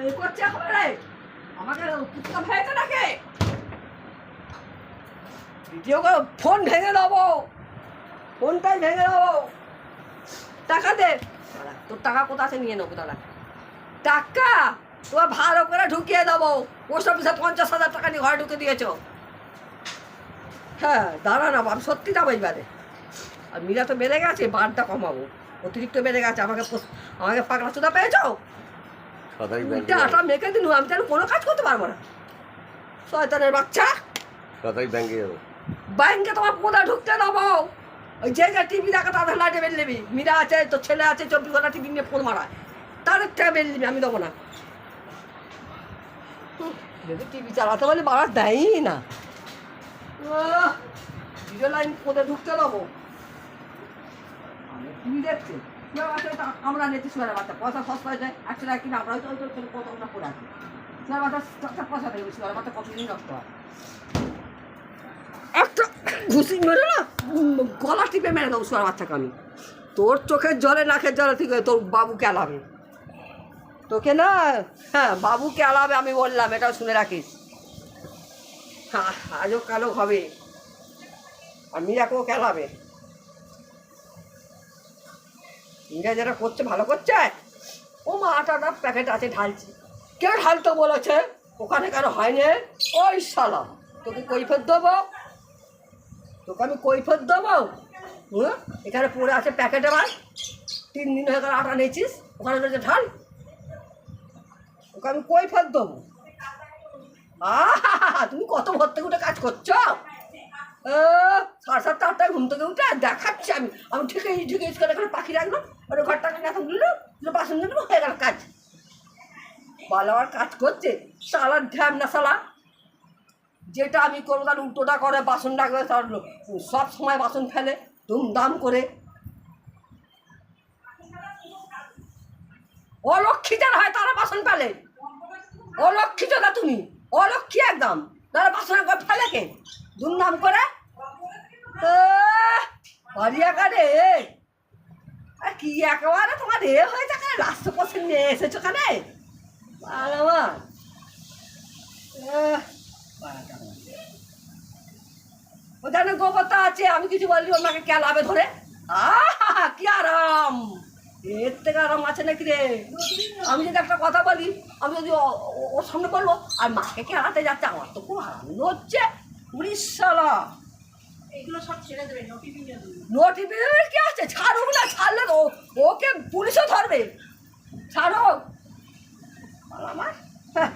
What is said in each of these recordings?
এ করছে এখন রে আমাকে কুত্তা ভেঙে নাকি দ্বিতীয় করে ফোন ভেঙে দেবো, ফোনটাই ভেঙে দেবো। টাকা দে, তোর টাকা কোথা আছে নিয়ে নেবো। দাদা টাকা তোমার ভালো করে ঢুকিয়ে দেবো। পোস্ট অফিসে 50,000 টাকা নিয়ে ঘরে ঢুকে দিয়েছ। হ্যাঁ দাঁড়া না, আমি সত্যি যাবো এইবারে। আর মিলা তো বেড়ে গেছে, বারটা কমাবো, অতিরিক্ত বেড়ে গেছে। আমাকে পাগলা চোদা পেয়েছ, আটা মেখে দিন। আমি যেন কোনো কাজ করতে পারবো না। শয়তানের বাচ্চা, ব্যাংকে যাবো। ব্যাংকে তোমার কোথায় ঢুকতে দেবো? ওই যে টিভি দেখা তাদের লাইটে বের নেবি। মীরা আছে, তোর ছেলে আছে, 24 ঘন্টা টিভি নিয়ে ফোন মারায়, তাদের থেকে বের নিবি। আমি দেবো না। যদি টিভি চালাতে বলে বাড়া দেয়ই না। ভিডিও লাইন কোথায় ঢুকতে দেবো? টিভি দেখছে আমরা নেছি সুয়ারের বাচ্চা। পয়সা সস্তা হয়ে যায়, 100 টাকা কিনে আমরা হয়তো কতটা করে আসি। সুয়ারের বাচ্চা পয়সা দেবে, সুয়ারের বাচ্চা কতদিন নষ্ট হয়। একটা ঘুষি মেরে না গলা টিপে মেরে দেবো সুয়ারের বাচ্চাকে আমি। তোর চোখের জলে নাকের জলে ঠিক তোর বাবুকে আলাবে তোকে না। হ্যাঁ বাবুকে আলাবে আমি বললাম, এটাও শুনে রাখিস। হ্যাঁ আজও কালো হবে, আর মীরাকেও খেলাবে। মীরা যেটা করছে ভালো করছে। ও মা আটা প্যাকেট আছে ঢালছি। কে ঢালতে বলেছে? ওখানে কেন হয়নি? ওই শালা তোকে কৈফিয়ত দেবো, তোকে আমি কৈফিয়ত দেবো। এখানে পড়ে আছে প্যাকেটে মাল, 3 দিন হয়ে গেল আটা নিয়েছিস, ওখানে রয়েছে ঢাল। ওকে আমি কৈফিয়ত দেবো। তুমি কত ভোর থেকে উঠে কাজ করছো? 7:30 8টায় ঘুম থেকে উঠে দেখাচ্ছি আমি ঢুকে করে এখানে পাখি রাখলাম, আর ঘরটাকে এখন দিল, বাসন দিল, হয়ে গেল কাজ। ভালো আর কাজ করছে সালার ঢ্যাম না সালা। যেটা আমি করবো তার উল্টোটা করে, বাসন রাখবে তার সব সময় বাসন ফেলে ধুমধাম করে। অলক্ষী যারা হয় তারা বাসন ফেলে। অলক্ষী না তুমি, অলক্ষী একদম। তারা বাসন ফেলে কে ধুমধাম করে? হরিয়াকারে কি একেবারে তোমার এ হয়ে থাকে, রাস্তা পছন্দ নিয়ে এসেছো কানে আমার। ওখানে গোবরটা আছে, আমি কিছু বললি ওনাকে কেলাবে ধরে। কি আরাম, এর থেকে আরাম আছে নাকি রে? আমি যদি একটা কথা বলি, আমি যদি ওর সামনে বলবো আর মাকে কেলাতে যাচ্ছে, আমার তো খুব আনন্দ হচ্ছে। উড়িষ্যালা এগুলো সব ছেড়ে দেবে, নোটিফিকেশন কি আছে? ছাড়ো না, ছাড়লে ওকে পুলিশও ধরবে। ছাড়ো আমার। হ্যাঁ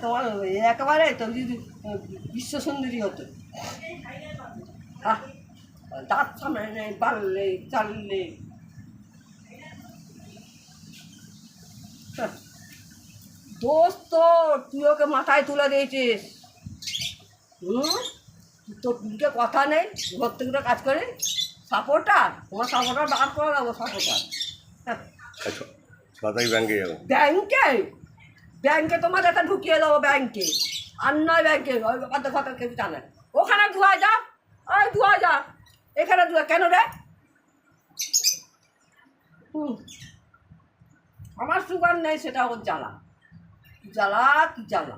তোমার একেবারে তো যদি বিশ্ব সুন্দরী হতো। দাঁত সামনে নেই, বাড়লে চাললে। দোষ তো তুই ওকে মাথায় তুলে দিয়েছিস। তোর দিকে কথা নেই, ঘর থেকে কাজ করে সাপোর্টার। তোমার সাপোর্টার বার করে দেবো, সাপোর্টার। ব্যাংকে যাবো। ব্যাংকে তোমার এটা ঢুকিয়ে দেবো ব্যাংকে, আর নয় ব্যাংকে ওই ব্যাপারটা কথা কেউ জানে। ওখানে ধোয়া যা, ওই ধোয়া যা, এখানে ধোয়া কেন রে? আমার সুগার নেই, সেটা ওর জ্বালা। জ্বালা কি জ্বালা,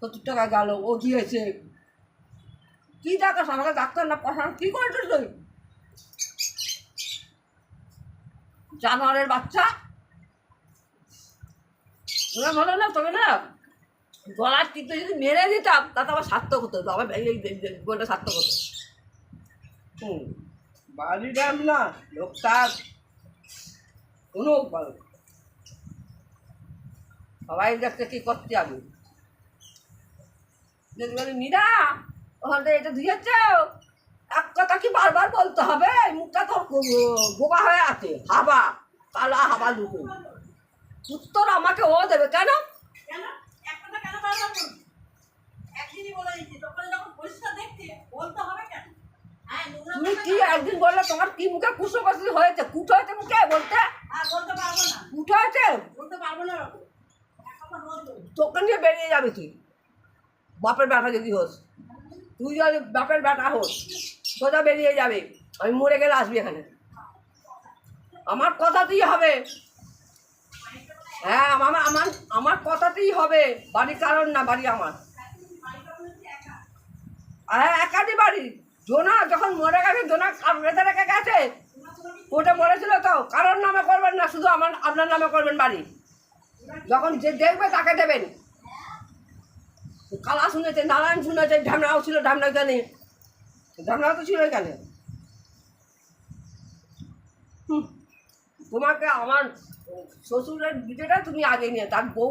70 টাকা গেল। ও কি হয়েছে? কি দেখাস আমাকে? ডাক্তার না পড়ানো কি করেছিস তুই? জানোয়ারের বাচ্চা। ভালো না তবে না, গলার টিপে যদি মেরে দিতাম তাতে আমার সার্থক হতো, আমার গোলটা সার্থক হতো। বাড়ি দাম না লোকটা কোনো সবাই দেখতে কি করতে আমি যদি বলি মীরা ওখানে এটা ধুয়েছ, এক কথা কি বারবার বলতে হবে? মুখটা তোর গোবা হয়ে আছে, হাবা কালা হাবা দুটো। উত্তর আমাকে ও দেবে কেন? তুমি কি একদিন বললে তোমার কি মুখে কুসো কষি হয়েছে? কুট হয়েছে মুখে বলতে? কুট হয়েছে তোকে নিয়ে বেরিয়ে যাবি তুই, বাপের ব্যাটা যদি হোস। তুই যদি বাপের ব্যাটা হোস সোজা বেরিয়ে যাবে। আমি মরে গেলে আসবি এখানে, আমার কথা তুই হবে। হ্যাঁ আমার আমার আমার কথাতেই হবে, বাড়ি কারণ না, বাড়ি আমার। হ্যাঁ একাধিক বাড়ি। জোনা যখন মরে গেছে, জোনা রেখে রেখে গেছে, ওটা মরেছিল তো, কারোর নামে করবেন না, শুধু আপনার নামে করবেন বাড়ি। যখন যে দেখবে তাকে দেবেন। কালা শুনেছে, নারায়ণ শুনেছে, ঢ্যামরাও ছিল, ঢ্যামরা জানি, ঢ্যামরাও তো ছিল এখানে। তোমাকে আমার শ্বশুরের বিটেটা তুমি আগে নিয়ে, তার বউ